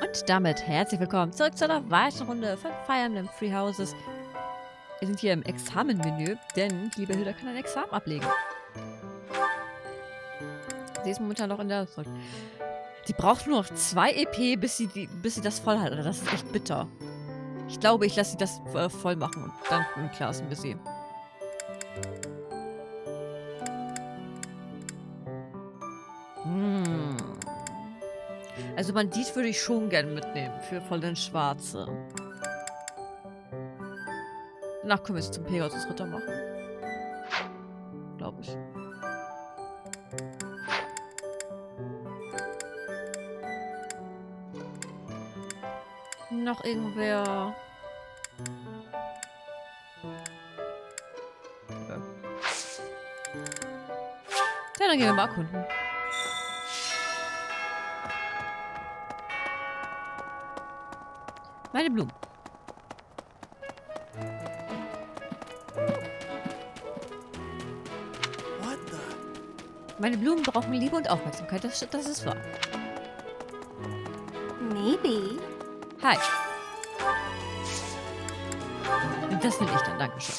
Und damit herzlich willkommen zurück zu einer weiteren Runde von Fire Emblem Three Houses. Wir sind hier im Examenmenü, denn die liebe Hilda kann ein Examen ablegen. Sie ist momentan noch in der... Sie braucht nur noch 2 EP, bis sie das voll hat. Das ist echt bitter. Ich glaube, ich lasse sie das voll machen und dann klassen wir sie. Also Bandit würde ich schon gern mitnehmen für voll den Schwarze. Danach können wir es zum Pegasus Ritter machen. Glaube ich. Noch irgendwer? Ja. Tja, dann gehen wir mal erkunden. Meine Blumen. Meine Blumen brauchen Liebe und Aufmerksamkeit, das ist wahr. Maybe. Hi. Das nehme ich dann, dankeschön.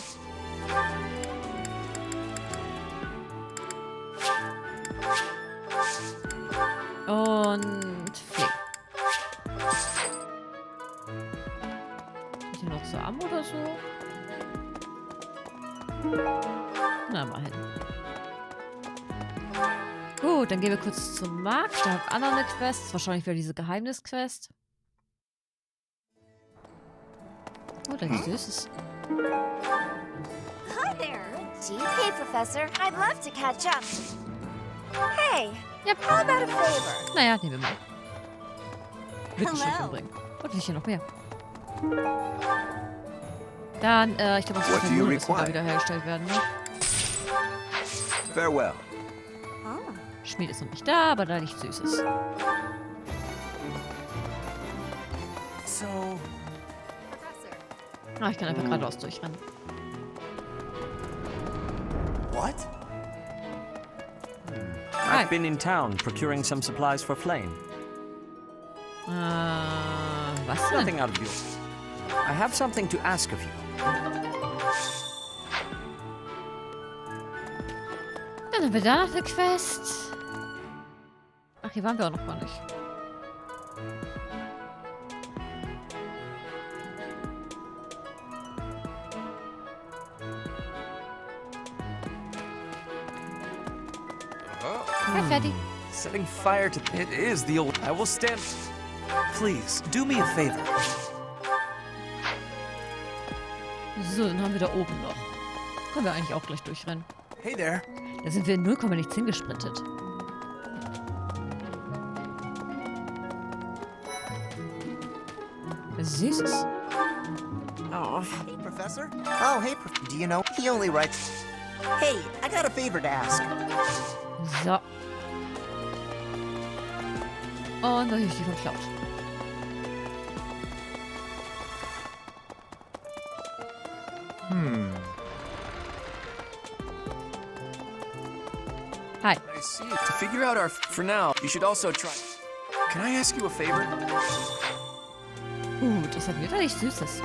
Und Flick. Ist hier noch so Arm oder so? Na, mal hin. Gut, dann gehen wir kurz zum Markt. Da hat Anna eine Quest. Das ist wahrscheinlich wieder diese Geheimnisquest. Oh, da ist Süßes. Hi there. Hey, Professor. I'd love to catch up. Hey. Yep. How about a favor? Naja, nehmen wir mal. Wittenschrift Hello. umbringen. Und will ich hier noch mehr. Dann, ich glaube, What das do you muss sogar require? wiederhergestellt werden, ne? Farewell. Oh. Schmied ist noch nicht da, aber da liegt Süßes. So, Ah, ich kann einfach geradeaus durchrennen. what? Hi. I've been in town procuring some supplies for Flame. Was denn? Nothing out of you. I have something to ask of you. Dann haben wir da noch eine Quest. Ach, hier waren wir auch noch gar nicht. Ja, fertig. Setting fire to it is the old. I will stand. Please do me a favor. So, dann haben wir da oben noch. Können wir eigentlich auch gleich durchrennen. Hey there. Da sind wir in 0, nichts hingesprintet. Süßes. Oh. Hey, Professor. Oh, hey, do you know, he only writes... Hey, I got a favor to ask. So. Und da ist die verklaut. Hi. I see. To figure out our. For now, you should also try. Can I ask you a favor? Gut, das hat wieder nichts Süßes.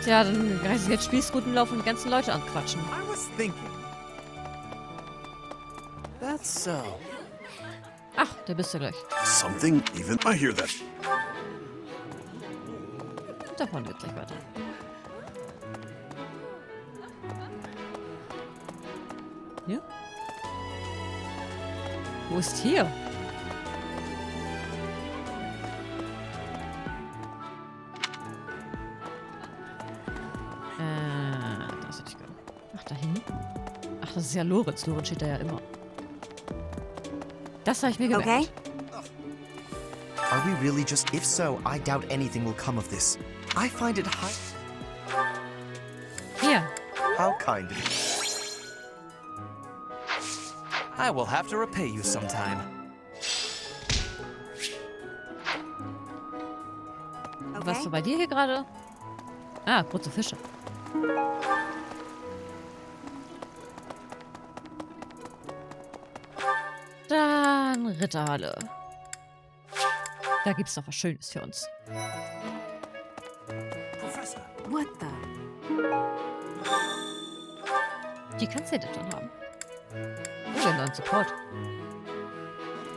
Tja, dann reißen jetzt Spießrutenlauf und die ganzen Leute anquatschen. I was thinking. That's so. Ach, da bist du gleich. Something even. I hear that. Und davon geht's gleich weiter. Hier? Wo ist hier? Das hätte ich gehört. Ach, da hinten? Ach, das ist ja Lorenz. Lorenz steht da ja immer. Das habe ich mir gemerkt. Okay. Are we really just... If so, I doubt anything will come of this. I find it high... Hier. How kind of you. I will have to repay you sometime. Was Okay. war bei dir hier gerade? Ah, kurze Fische. Da dann Ritterhalle. Da gibt's noch was Schönes für uns. Professor. What the? Die kannst du ja dann haben. Oh, wir haben noch einen Support.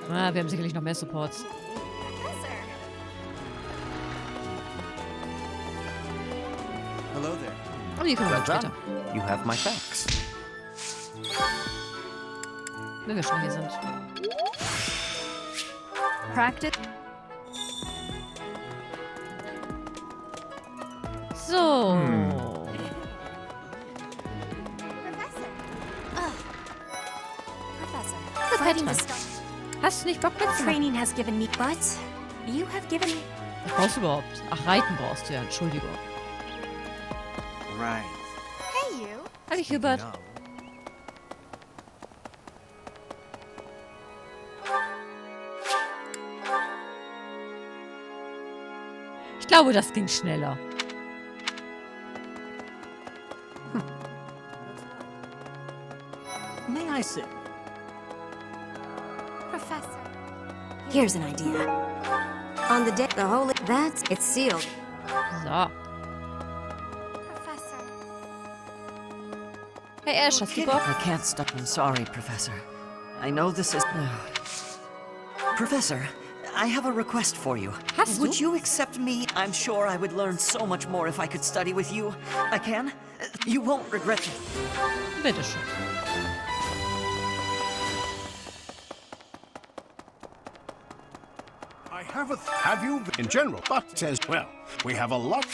Ah, wir haben sicherlich noch mehr Supports. Professor. Hello there. Oh, die kommen wir Well später. done. You have my thanks. Wenn wir schon hier sind. Practice. So. Professor. Professor. Das Fighting Petra. the stars. Hast du nicht Bock mitzumachen? Training has given me, but you have given me. Was brauchst du überhaupt? Ach, Reiten brauchst du ja. Entschuldigung. Right. Hey, you. Hallo, Hubert. No. Ich glaube, das ging schneller. May I sit? Professor. Here's an idea. On the day, the holy. That's it's sealed. So. Professor. Hey, Ash, hast du Bock? I can't stop. I'm sorry, Professor. I know this is... Professor, I have a request for you. Hast Would du? you accept me? I'm sure I would learn so much more if I could study with you. I can? You won't regret it. Bitteschön. I have a. Have you in general? But as well, we have a lot.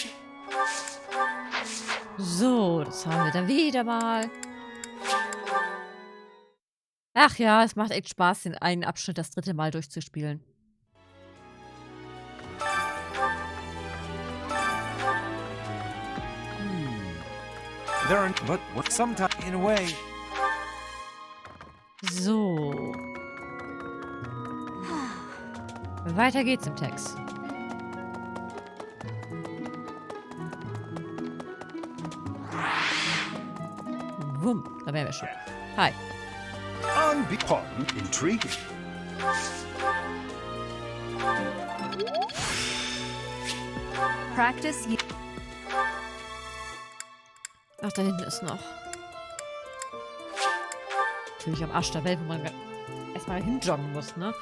So, das haben wir dann wieder mal. Ach ja, es macht echt Spaß, den einen Abschnitt das dritte Mal durchzuspielen. There are, but what sometimes in a way. So. Weiter geht's im Text. Wumm, da wären wir schon. Hi. Pardon, intriguing. Practice. Ach, da hinten ist noch. Natürlich am Arsch der Welt, wo man erstmal hinjoggen muss, ne?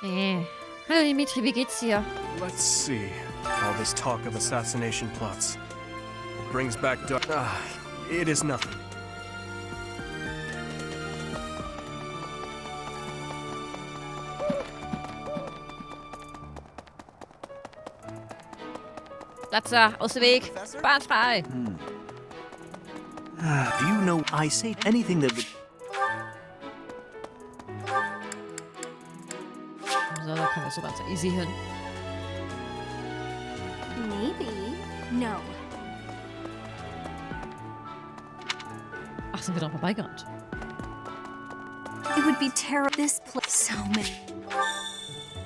Hallo Dimitri, wie geht's dir? Let's see. All this talk of assassination plots. It brings back it is nothing. Platz da, aus dem Weg. Bahn frei. Do you know I say anything that would. So, da kommen wir so ganz easy hin. Maybe. No. Ach, sind wir dran vorbeigerannt. It would be terrible. This place. So many.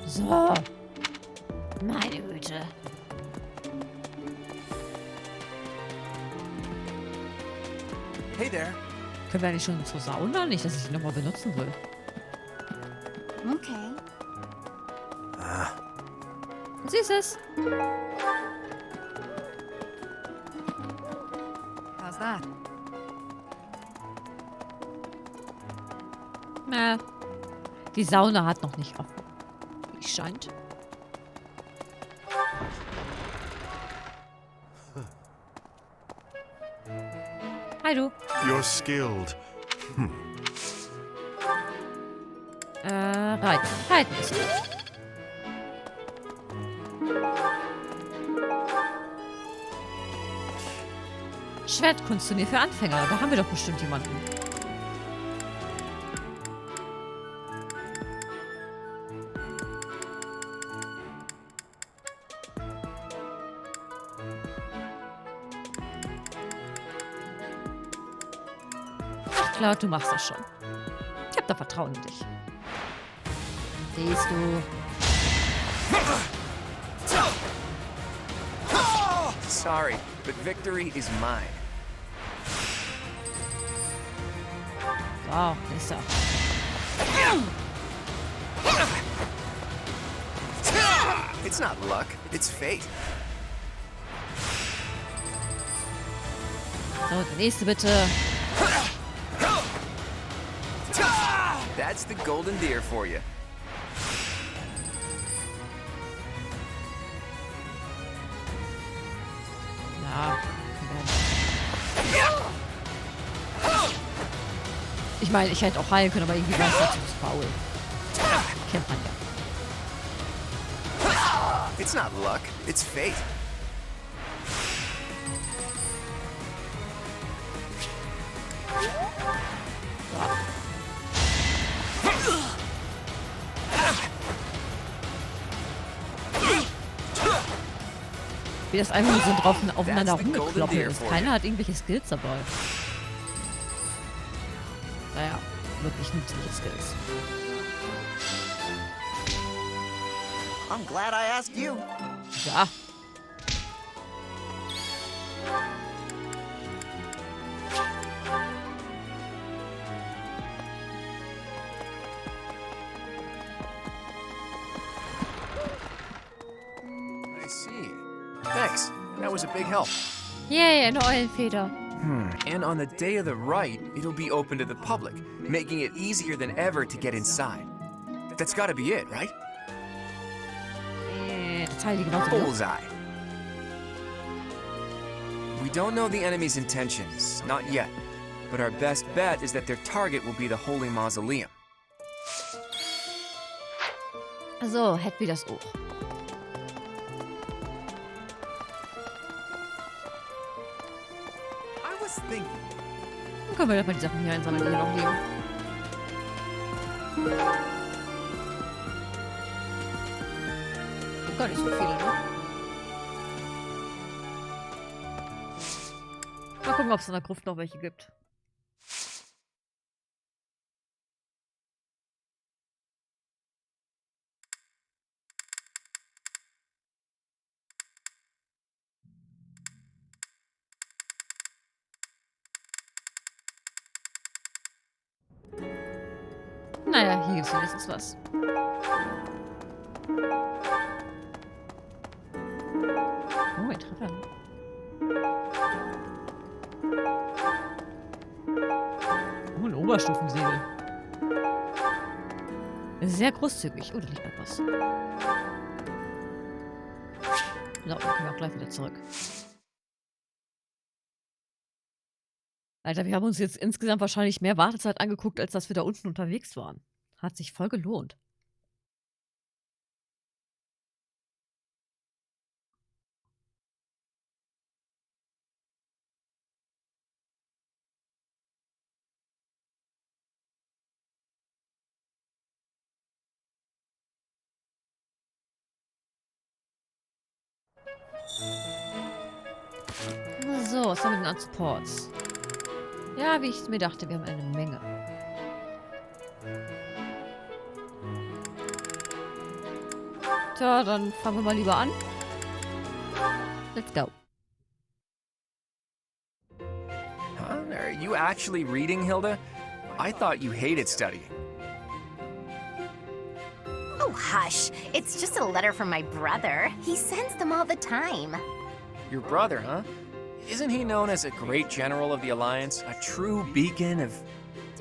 So. Meine Güte. Hey there. Können wir eigentlich schon zur Sauna? Nicht, dass ich die nochmal benutzen will. Okay. Süßes. How's that? Na, die Sauna hat noch nicht offen. Wie es scheint. Hi du. You're skilled. Reiten. Reiten ist gut. Schwertkunstturnier für Anfänger. Da haben wir doch bestimmt jemanden. Ach klar, du machst das schon. Ich hab da Vertrauen in dich. Siehst du. Sorry, but victory is mine. So, ist er. It's not luck, it's fate. So, der nächste bitte. That's the golden deer for you. Ja. Ich meine, ich hätte auch heilen können, aber irgendwie war es dazu faul. Kennt man ja. It's not luck, it's fate. Wie das einfach nur so drauf aufeinander That's the golden rumgekloppen deer ist. for Keiner hat irgendwelche Skills dabei. Naja, wirklich nützliche Skills. I'm glad I asked you. Ja. I see. Thanks. That was a big help. Yay, eine Eulenfeder. And on the day of the rite, it'll be open to the public, making it easier than ever to get inside. That's gotta be it, right? Das Teil die genauso. Bullseye. We don't know the enemy's intentions, not yet. But our best bet is that their target will be the Holy Mausoleum. Also, hätten wir das auch. I was thinking. Dann können wir doch mal die Sachen hier einsammeln, die hier noch liegen. Gar nicht so viele, ne? Mal gucken, ob es in der Gruft noch welche gibt. Naja, hier gibt es wenigstens was. Oh, ein Treffer. Oh, ein Oberstufensegel. Sehr großzügig. Oh, da liegt noch was. So, dann können wir auch gleich wieder zurück. Alter, wir haben uns jetzt insgesamt wahrscheinlich mehr Wartezeit angeguckt, als dass wir da unten unterwegs waren. Hat sich voll gelohnt. So, was haben wir denn an Supports? Ja, wie ich mir dachte, wir haben eine Menge. Tja, dann fangen wir mal lieber an. Let's go. Huh? Are you actually reading, Hilda? I thought you hated studying. Oh, hush. It's just a letter from my brother. He sends them all the time. Your brother, huh? Isn't he known as a great general of the Alliance? A true beacon of...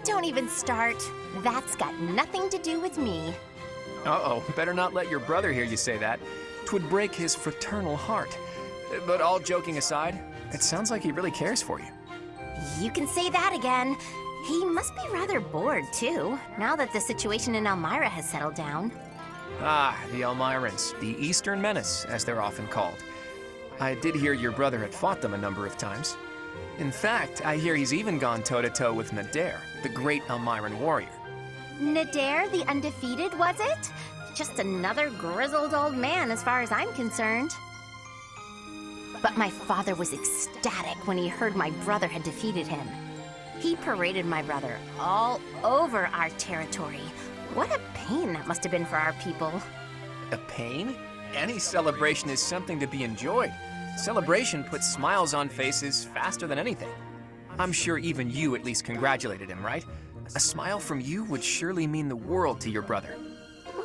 Don't even start. That's got nothing to do with me. Uh-oh, better not let your brother hear you say that. 'Twould break his fraternal heart. But all joking aside, it sounds like he really cares for you. You can say that again. He must be rather bored, too, now that the situation in Elmira has settled down. Ah, the Elmirans, the Eastern Menace, as they're often called. I did hear your brother had fought them a number of times. In fact, I hear he's even gone toe-to-toe with Nadir, the great Elmiran warrior. Nadir the Undefeated, was it? Just another grizzled old man as far as I'm concerned. But my father was ecstatic when he heard my brother had defeated him. He paraded my brother all over our territory. What a pain that must have been for our people. A pain? Any celebration is something to be enjoyed. Celebration puts smiles on faces faster than anything. I'm sure even you at least congratulated him, right? A smile from you would surely mean the world to your brother.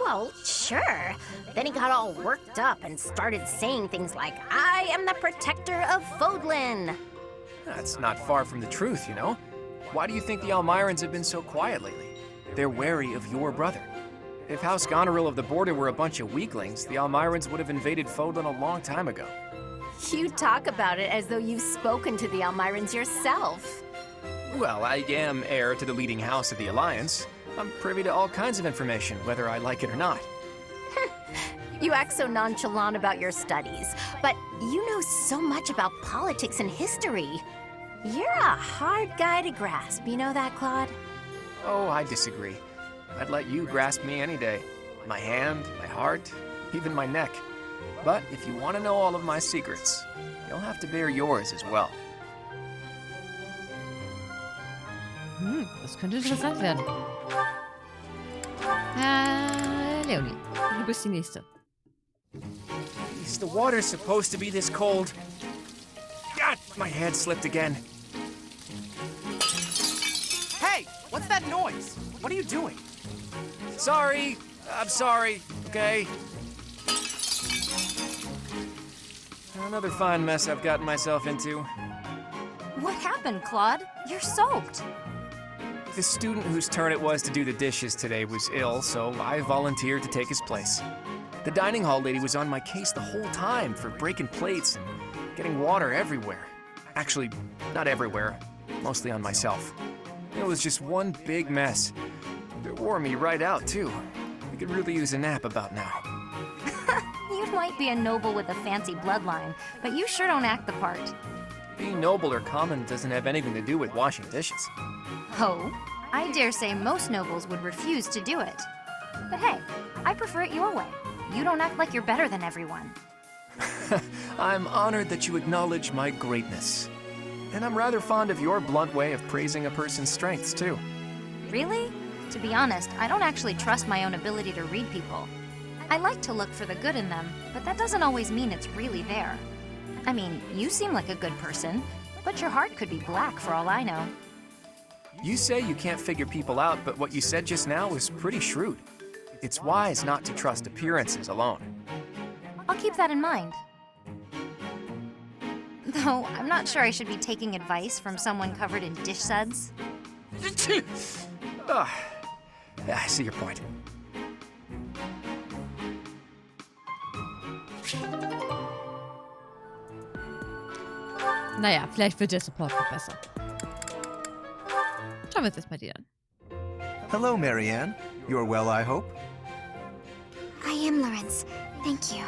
Well, sure. Then he got all worked up and started saying things like, I am the protector of Fodlan. That's not far from the truth, you know? Why do you think the Almirans have been so quiet lately? They're wary of your brother. If House Goneril of the Border were a bunch of weaklings, the Almirans would have invaded Fodlan a long time ago. You talk about it as though you've spoken to the Almirans yourself. Well, I am heir to the leading house of the Alliance. I'm privy to all kinds of information, whether I like it or not. You act so nonchalant about your studies, but you know so much about politics and history. You're a hard guy to grasp, you know that, Claude? Oh, I disagree. I'd let you grasp me any day. My hand, my heart, even my neck. But if you want to know all of my secrets, you'll have to bear yours as well. Das könnte interessant werden. Leonie, du bist die Nächste. Is the water supposed to be this cold? God, my hand slipped again. Hey, what's that noise? What are you doing? Sorry, I'm sorry, okay? Another fine mess I've gotten myself into. What happened, Claude? You're soaked. The student whose turn it was to do the dishes today was ill, so I volunteered to take his place. The dining hall lady was on my case the whole time for breaking plates and getting water everywhere. Actually, not everywhere, mostly on myself. It was just one big mess. It wore me right out, too. I could really use a nap about now. You might be a noble with a fancy bloodline, but you sure don't act the part. Being noble or common doesn't have anything to do with washing dishes. Oh, I dare say most nobles would refuse to do it. But hey, I prefer it your way. You don't act like you're better than everyone. I'm honored that you acknowledge my greatness. And I'm rather fond of your blunt way of praising a person's strengths, too. Really? To be honest, I don't actually trust my own ability to read people. I like to look for the good in them, but that doesn't always mean it's really there. I mean, you seem like a good person, but your heart could be black for all I know. You say you can't figure people out, but what you said just now was pretty shrewd. It's wise not to trust appearances alone. I'll keep that in mind. Though, I'm not sure I should be taking advice from someone covered in dish suds. I see your point. Naja, vielleicht wird der Support noch besser. Schauen wir uns das mal die an. Hello, Marianne. You're well, I hope? I am Lawrence. Thank you.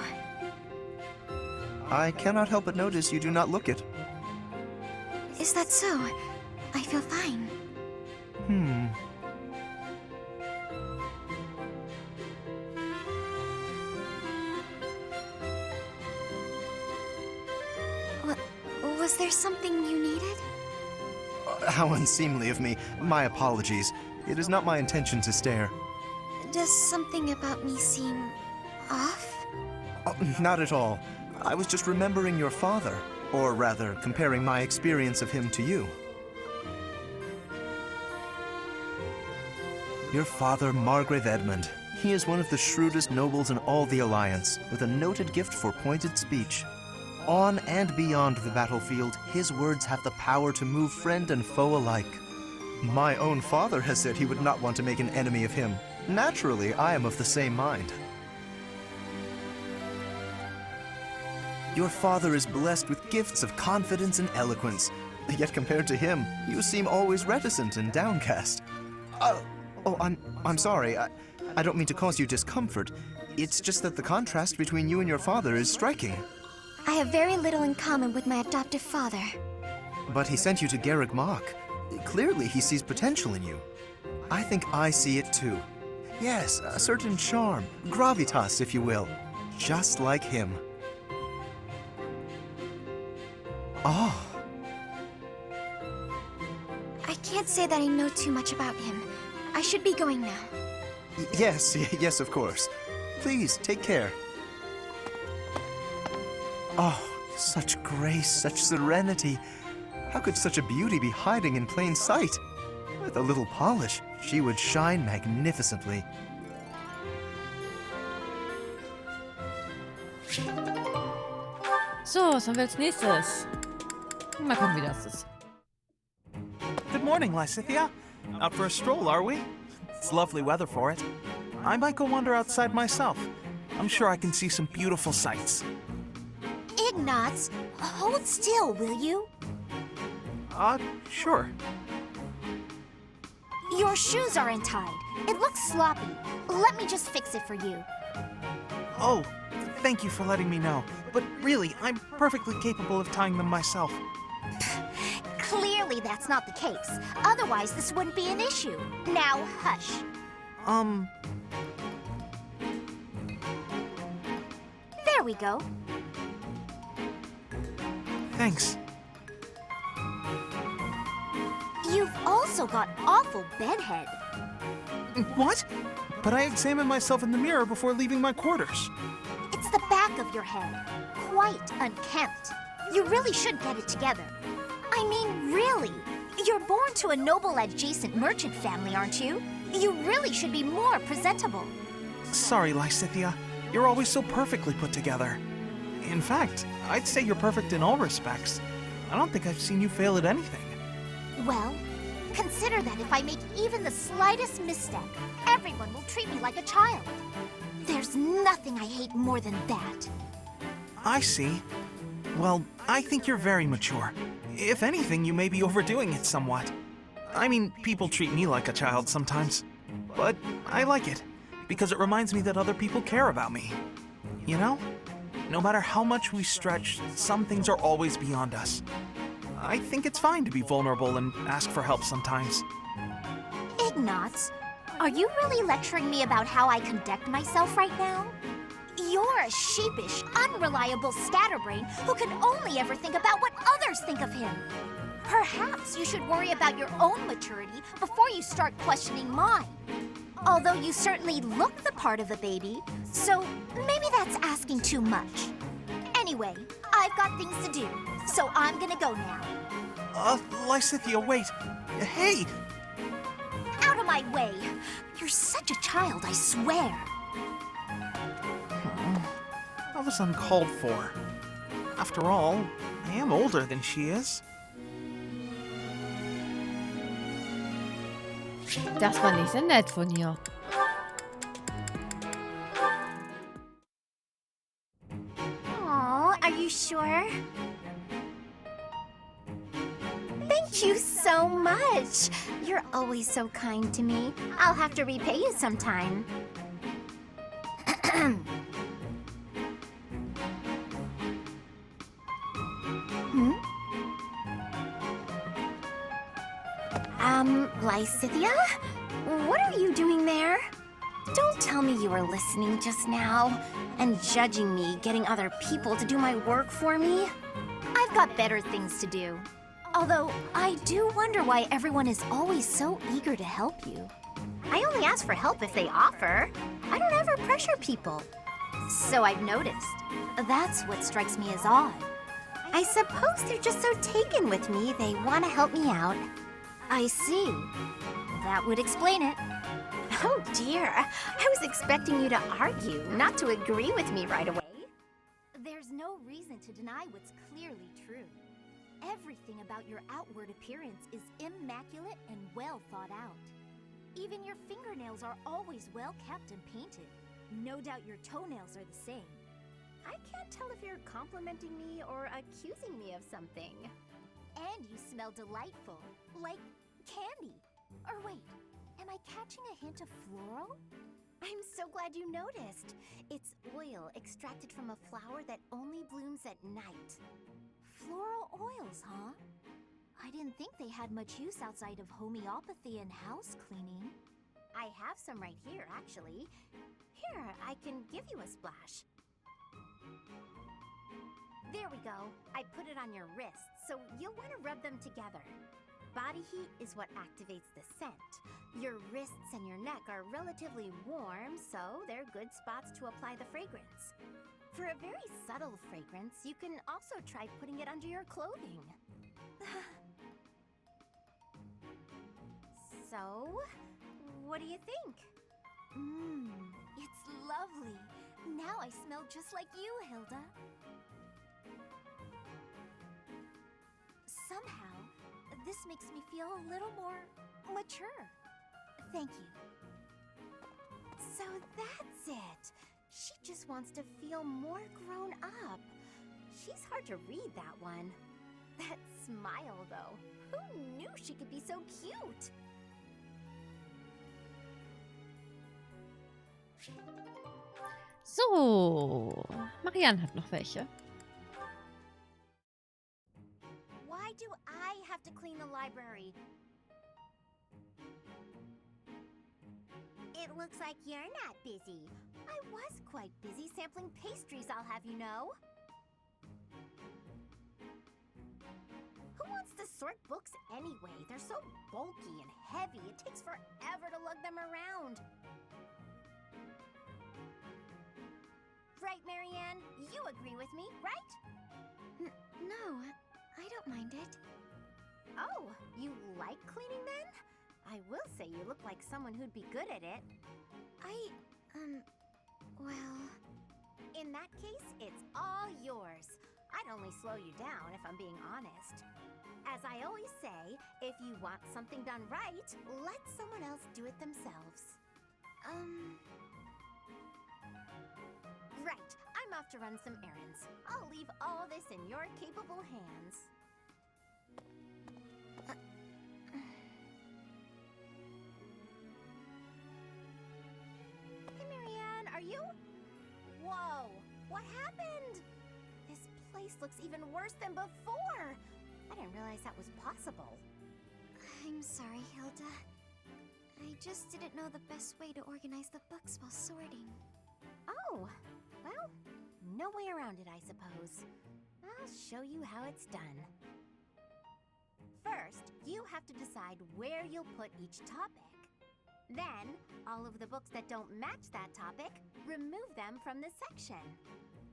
I cannot help but notice you do not look it. Is that so? I feel fine. Was there something you needed? How unseemly of me. My apologies. It is not my intention to stare. Does something about me seem off? Oh, not at all. I was just remembering your father. Or rather, comparing my experience of him to you. Your father, Margrave Edmund. He is one of the shrewdest nobles in all the Alliance, with a noted gift for pointed speech. On and beyond the battlefield, his words have the power to move friend and foe alike. My own father has said he would not want to make an enemy of him. Naturally, I am of the same mind. Your father is blessed with gifts of confidence and eloquence, yet compared to him, you seem always reticent and downcast. I'm sorry. I don't mean to cause you discomfort. It's just that the contrast between you and your father is striking. I have very little in common with my adoptive father. But he sent you to Garreg Mach. Clearly, he sees potential in you. I think I see it too. Yes, a certain charm, gravitas, if you will. Just like him. Oh. I can't say that I know too much about him. I should be going now. Yes, of course. Please, take care. Oh, such grace, such serenity. How could such a beauty be hiding in plain sight? With a little polish, she would shine magnificently. So, was haben wir als nächstes? Mal gucken, wie das ist. Good morning, Lysithea. Out for a stroll, are we? It's lovely weather for it. I might go wander outside myself. I'm sure I can see some beautiful sights. Ignatz, hold still, will you? Sure. Your shoes are untied. It looks sloppy. Let me just fix it for you. Oh, thank you for letting me know. But really, I'm perfectly capable of tying them myself. Clearly that's not the case. Otherwise, this wouldn't be an issue. Now, hush. There we go. Thanks. You've also got awful bedhead. What? But I examined myself in the mirror before leaving my quarters. It's the back of your head. Quite unkempt. You really should get it together. I mean, really. You're born to a noble adjacent merchant family, aren't you? You really should be more presentable. Sorry, Lysithea. You're always so perfectly put together. In fact, I'd say you're perfect in all respects. I don't think I've seen you fail at anything. Well, consider that if I make even the slightest misstep, everyone will treat me like a child. There's nothing I hate more than that. I see. Well, I think you're very mature. If anything, you may be overdoing it somewhat. I mean, people treat me like a child sometimes. But I like it, because it reminds me that other people care about me. You know? No matter how much we stretch, some things are always beyond us. I think it's fine to be vulnerable and ask for help sometimes. Ignatz, are you really lecturing me about how I conduct myself right now? You're a sheepish, unreliable scatterbrain who can only ever think about what others think of him. Perhaps you should worry about your own maturity before you start questioning mine. Although you certainly look the part of a baby, so maybe that's asking too much. Anyway, I've got things to do, so I'm gonna go now. Lysithea, wait. Hey! Out of my way! You're such a child, I swear. That was uncalled for. After all, I am older than she is. Das war nicht sehr nett von ihr. Aw, are you sure? Thank you so much. You're always so kind to me. I'll have to repay you sometime. Lysithea? What are you doing there? Don't tell me you were listening just now and judging me getting other people to do my work for me. I've got better things to do. Although, I do wonder why everyone is always so eager to help you. I only ask for help if they offer. I don't ever pressure people. So I've noticed. That's what strikes me as odd. I suppose they're just so taken with me, they want to help me out. I see. That would explain it. Oh dear, I was expecting you to argue, not to agree with me right away. There's no reason to deny what's clearly true. Everything about your outward appearance is immaculate and well thought out. Even your fingernails are always well kept and painted. No doubt your toenails are the same. I can't tell if you're complimenting me or accusing me of something. And you smell delightful, like candy. Or wait, am I catching a hint of floral? I'm so glad you noticed. It's oil extracted from a flower that only blooms at night. Floral oils, huh? I didn't think they had much use outside of homeopathy and house cleaning. I have some right here, actually. Here, I can give you a splash. There we go. I put it on your wrists, so you'll want to rub them together. Body heat is what activates the scent. Your wrists and your neck are relatively warm, so they're good spots to apply the fragrance. For a very subtle fragrance, you can also try putting it under your clothing. So, what do you think? It's lovely. Now I smell just like you, Hilda. Somehow, this makes me feel a little more mature. Thank you. So that's it. She just wants to feel more grown up. She's hard to read, that one. That smile, though. Who knew she could be so cute? So, Marianne hat noch welche. Why do I have to clean the library? It looks like you're not busy. I was quite busy sampling pastries, I'll have you know. Who wants to sort books anyway? They're so bulky and heavy, it takes forever to lug them around. Right, Marianne? You agree with me, right? No, I don't mind it. Oh, you like cleaning then? I will say you look like someone who'd be good at it. Well... In that case, it's all yours. I'd only slow you down if I'm being honest. As I always say, if you want something done right, let someone else do it themselves. Right, I'm off to run some errands. I'll leave all this in your capable hands. Hey, Marianne, are you? Whoa, what happened? This place looks even worse than before. I didn't realize that was possible. I'm sorry, Hilda. I just didn't know the best way to organize the books while sorting. Oh, well, no way around it, I suppose. I'll show you how it's done. First, you have to decide where you'll put each topic. Then, all of the books that don't match that topic, remove them from the section.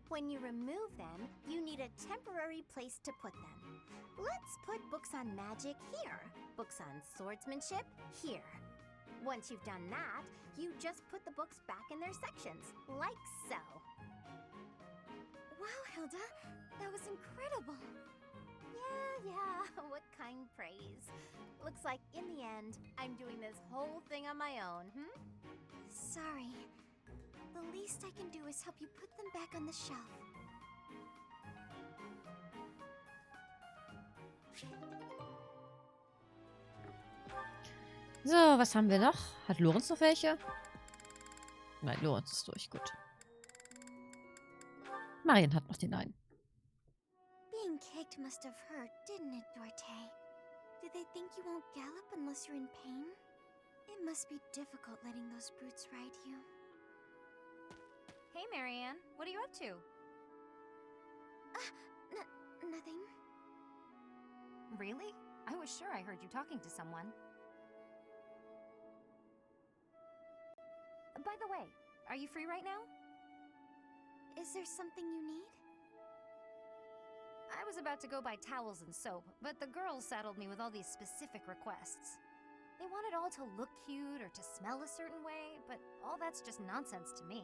When you remove them, you need a temporary place to put them. Let's put books on magic here, books on swordsmanship here. Once you've done that, you just put the books back in their sections, like so. Wow, Hilda, that was incredible. Yeah, what kind praise. Looks like in the end, I'm doing this whole thing on my own, Sorry. The least I can do is help you put them back on the shelf. So, was haben wir noch? Hat Lorenz noch welche? Nein, Lorenz ist durch. Gut. Marian hat noch den einen. Being kicked must have hurt, didn't it, Dorte? Do they think you won't gallop unless you're in pain? It must be difficult letting those brutes ride you. Hey, Marianne. What are you up to? Nothing. Really? I was sure I heard you talking to someone. By the way, are you free right now? Is there something you need? I was about to go buy towels and soap, but the girls saddled me with all these specific requests. They wanted all to look cute or to smell a certain way, but all that's just nonsense to me.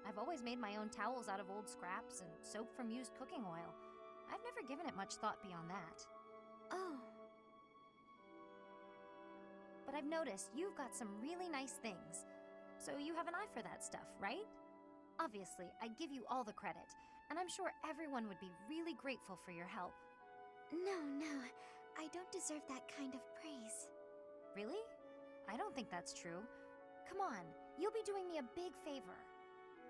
I've always made my own towels out of old scraps and soap from used cooking oil. I've never given it much thought beyond that. Oh. But I've noticed you've got some really nice things. So you have an eye for that stuff, right? Obviously, I give you all the credit, and I'm sure everyone would be really grateful for your help. No, I don't deserve that kind of praise. Really? I don't think that's true. Come on, you'll be doing me a big favor.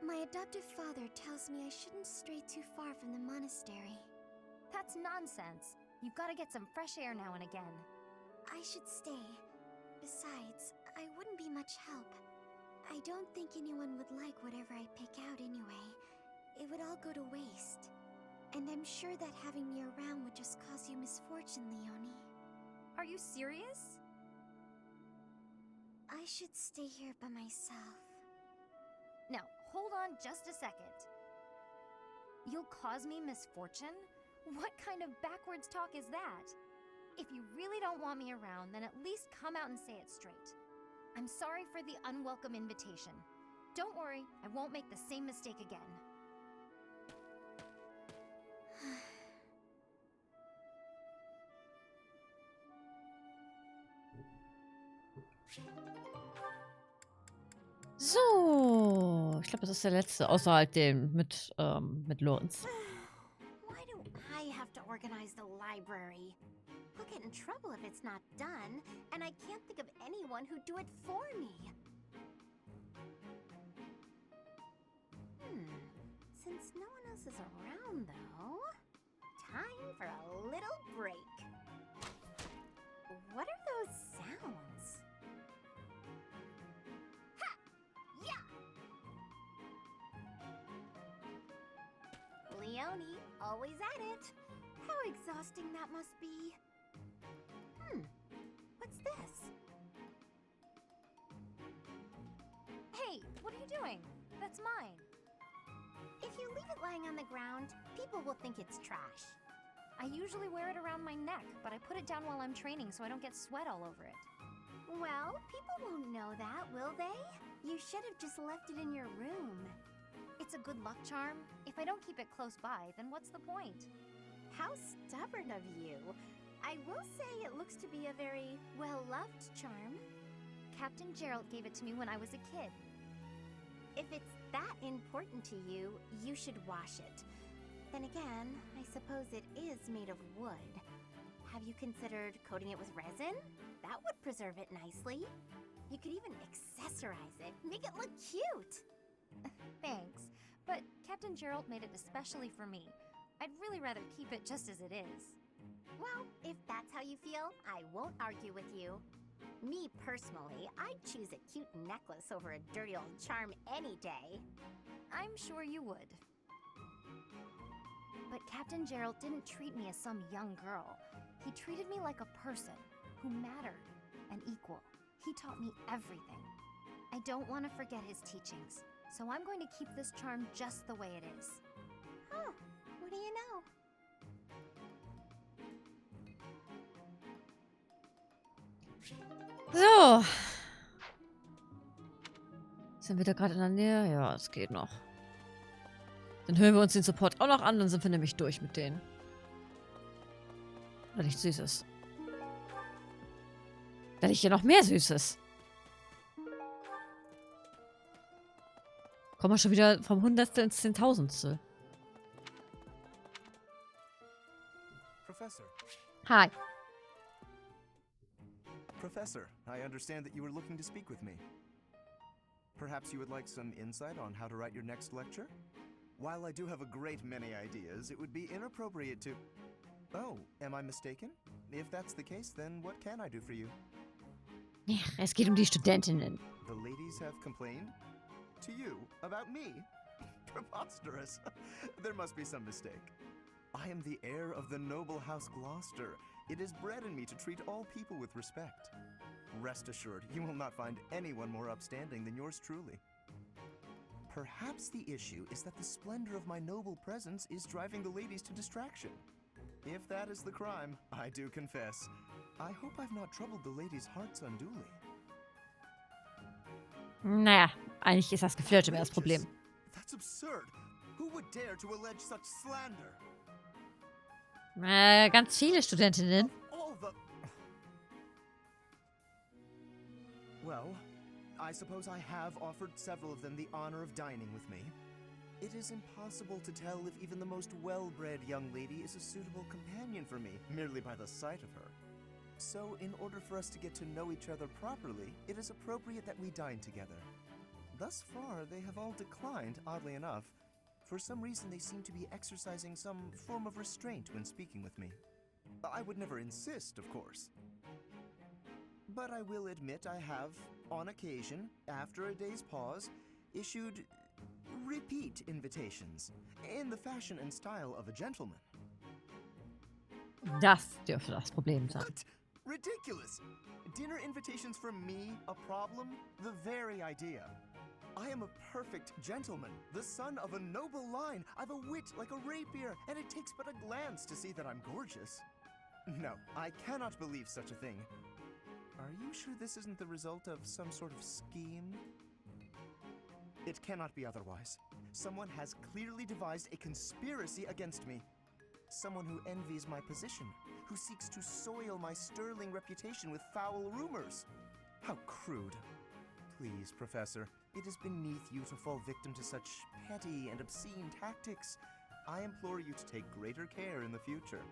My adoptive father tells me I shouldn't stray too far from the monastery. That's nonsense. You've got to get some fresh air now and again. I should stay. Besides, I wouldn't be much help. I don't think anyone would like whatever I pick out anyway. It would all go to waste. And I'm sure that having me around would just cause you misfortune, Leonie. Are you serious? I should stay here by myself. Now, hold on just a second. You'll cause me misfortune? What kind of backwards talk is that? If you really don't want me around, then at least come out and say it straight. I'm sorry for the unwelcome invitation. Don't worry, I won't make the same mistake again. So, ich glaube, das ist der letzte, außer halt den mit Lorenz. Why do I have to organize the library? I'll get in trouble if it's not done, and I can't think of anyone who'd do it for me. Since no one else is around, though, time for a little break. What are those sounds? Ha! Yeah! Leonie, always at it. How exhausting that must be. What's this? Hey, what are you doing? That's mine. If you leave it lying on the ground, people will think it's trash. I usually wear it around my neck, but I put it down while I'm training so I don't get sweat all over it. Well, people won't know that, will they? You should have just left it in your room. It's a good luck charm. If I don't keep it close by, then what's the point? How stubborn of you. I will say it looks to be a very well-loved charm. Captain Gerald gave it to me when I was a kid. If it's that important to you, you should wash it. Then again, I suppose it is made of wood. Have you considered coating it with resin? That would preserve it nicely. You could even accessorize it, make it look cute. Thanks, but Captain Gerald made it especially for me. I'd really rather keep it just as it is. Well, if that's how you feel, I won't argue with you. Me personally, I'd choose a cute necklace over a dirty old charm any day. I'm sure you would. But Captain Gerald didn't treat me as some young girl. He treated me like a person who mattered, an equal. He taught me everything. I don't want to forget his teachings, so I'm going to keep this charm just the way it is. Oh, what do you know? So. Sind wir da gerade in der Nähe? Ja, es geht noch. Dann hören wir uns den Support auch noch an, dann sind wir nämlich durch mit denen. Oder nichts Süßes. Da liegt ja noch mehr Süßes. Kommen wir schon wieder vom Hundertstel ins Zehntausendstel. Professor. Hi. Professor, I understand that you were looking to speak with me. Perhaps you would like some insight on how to write your next lecture? While I do have a great many ideas, it would be inappropriate to... Oh, am I mistaken? If that's the case, then what can I do for you? Ja, es geht die Studentinnen. The ladies have complained? To you? About me? Preposterous. There must be some mistake. I am the heir of the noble House Gloucester. It is bred in me to treat all people with respect. Rest assured, you will not find anyone more upstanding than yours truly. Perhaps the issue is that the splendor of my noble presence is driving the ladies to distraction. If that is the crime, I do confess. I hope I've not troubled the ladies' hearts unduly. Naja, eigentlich ist das Geflirte mehr das Problem. That's absurd. Who would dare to allege such slander? Ganz viele Studentinnen. All the... Well, I suppose I have offered several of them the honor of dining with me. It is impossible to tell if even the most well-bred young lady is a suitable companion for me, merely by the sight of her. So, in order for us to get to know each other properly, it is appropriate that we dine together. Thus far, they have all declined, oddly enough. For some reason, they seem to be exercising some form of restraint when speaking with me. I would never insist, of course. But I will admit I have, on occasion, after a day's pause, issued repeat invitations, in the fashion and style of a gentleman. Das dürfte das Problem sein. What? Ridiculous! Dinner invitations from me a problem? The very idea. I am a perfect gentleman, the son of a noble line. I've a wit like a rapier, and it takes but a glance to see that I'm gorgeous. No, I cannot believe such a thing. Are you sure this isn't the result of some sort of scheme? It cannot be otherwise. Someone has clearly devised a conspiracy against me. Someone who envies my position, who seeks to soil my sterling reputation with foul rumors. How crude. Please, Professor, it is beneath you to fall victim to such petty and obscene tactics. I implore you to take greater care in the future.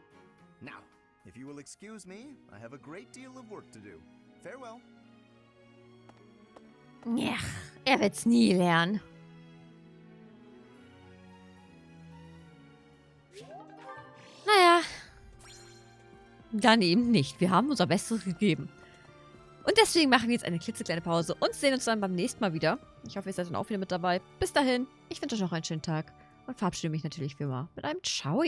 Now, if you will excuse me, I have a great deal of work to do. Farewell. Ja, er wird's nie lernen. Naja, dann eben nicht. Wir haben unser Bestes gegeben. Und deswegen machen wir jetzt eine klitzekleine Pause und sehen uns dann beim nächsten Mal wieder. Ich hoffe, ihr seid dann auch wieder mit dabei. Bis dahin, ich wünsche euch noch einen schönen Tag und verabschiede mich natürlich wie immer mit einem Ciao.